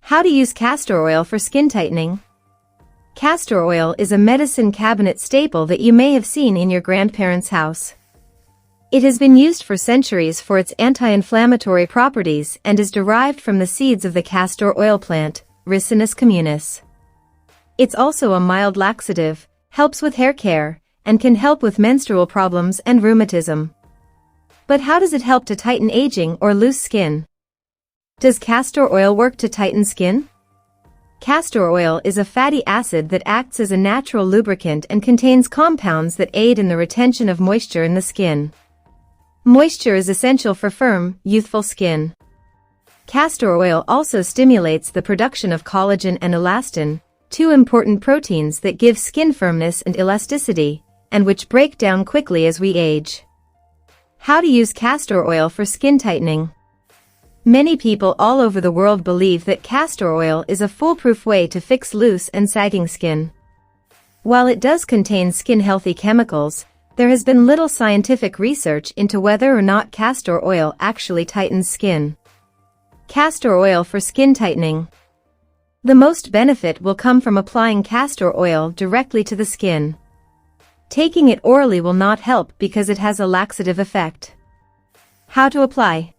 How to use castor oil for skin tightening. Castor oil is a medicine cabinet staple that you may have seen in your grandparents' house. It has been used for centuries for its anti-inflammatory properties and is derived from the seeds of the castor oil plant, Ricinus communis. It's also a mild laxative, helps with hair care, and can help with menstrual problems and rheumatism. But how does it help to tighten aging or loose skin? Does castor oil work to tighten skin? Castor oil is a fatty acid that acts as a natural lubricant and contains compounds that aid in the retention of moisture in the skin. Moisture is essential for firm, youthful skin. Castor oil also stimulates the production of collagen and elastin, two important proteins that give skin firmness and elasticity, and which break down quickly as we age. How to use castor oil for skin tightening. Many people all over the world believe that castor oil is a foolproof way to fix loose and sagging skin. While it does contain skin-healthy chemicals, there has been little scientific research into whether or not castor oil actually tightens skin. Castor oil for skin tightening. The most benefit will come from applying castor oil directly to the skin. Taking it orally will not help because it has a laxative effect. How to apply.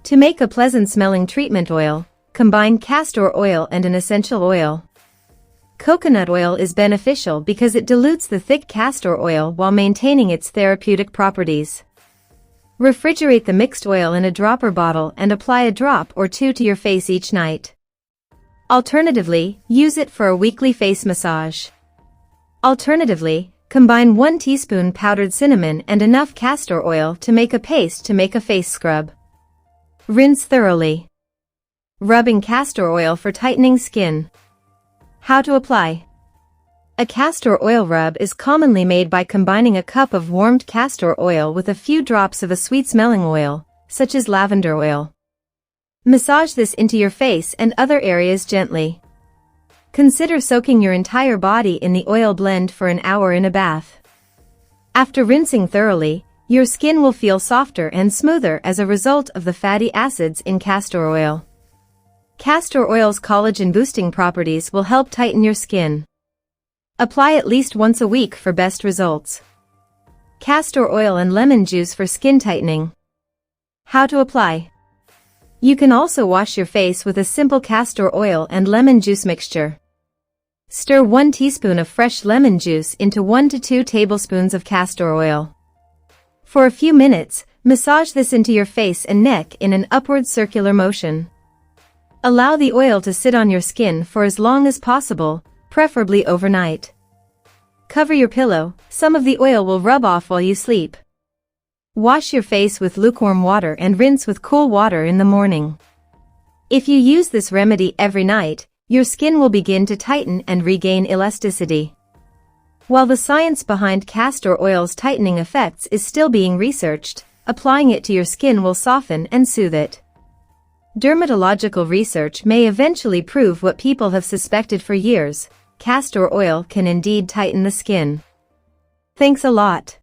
To make a pleasant-smelling treatment oil, combine castor oil and an essential oil. Coconut oil is beneficial because it dilutes the thick castor oil while maintaining its therapeutic properties. Refrigerate the mixed oil in a dropper bottle and apply a drop or two to your face each night. Alternatively, use it for a weekly face massage. Alternatively, combine 1 teaspoon powdered cinnamon and enough castor oil to make a paste to make a face scrub. Rinse thoroughly. Rubbing castor oil for tightening skin. How to apply. A castor oil rub is commonly made by combining a cup of warmed castor oil with a few drops of a sweet-smelling oil, such as lavender oil. Massage this into your face and other areas gently. Consider soaking your entire body in the oil blend for an hour in a bath. After rinsing thoroughly, your skin will feel softer and smoother as a result of the fatty acids in castor oil. Castor oil's collagen-boosting properties will help tighten your skin. Apply at least once a week for best results. Castor oil and lemon juice for skin tightening. How to apply. You can also wash your face with a simple castor oil and lemon juice mixture. Stir 1 teaspoon of fresh lemon juice into 1 to 2 tablespoons of castor oil. For a few minutes, massage this into your face and neck in an upward circular motion. Allow the oil to sit on your skin for as long as possible, preferably overnight. Cover your pillow, some of the oil will rub off while you sleep. Wash your face with lukewarm water and rinse with cool water in the morning. If you use this remedy every night, your skin will begin to tighten and regain elasticity. While the science behind castor oil's tightening effects is still being researched, applying it to your skin will soften and soothe it. Dermatological research may eventually prove what people have suspected for years: castor oil can indeed tighten the skin. Thanks a lot.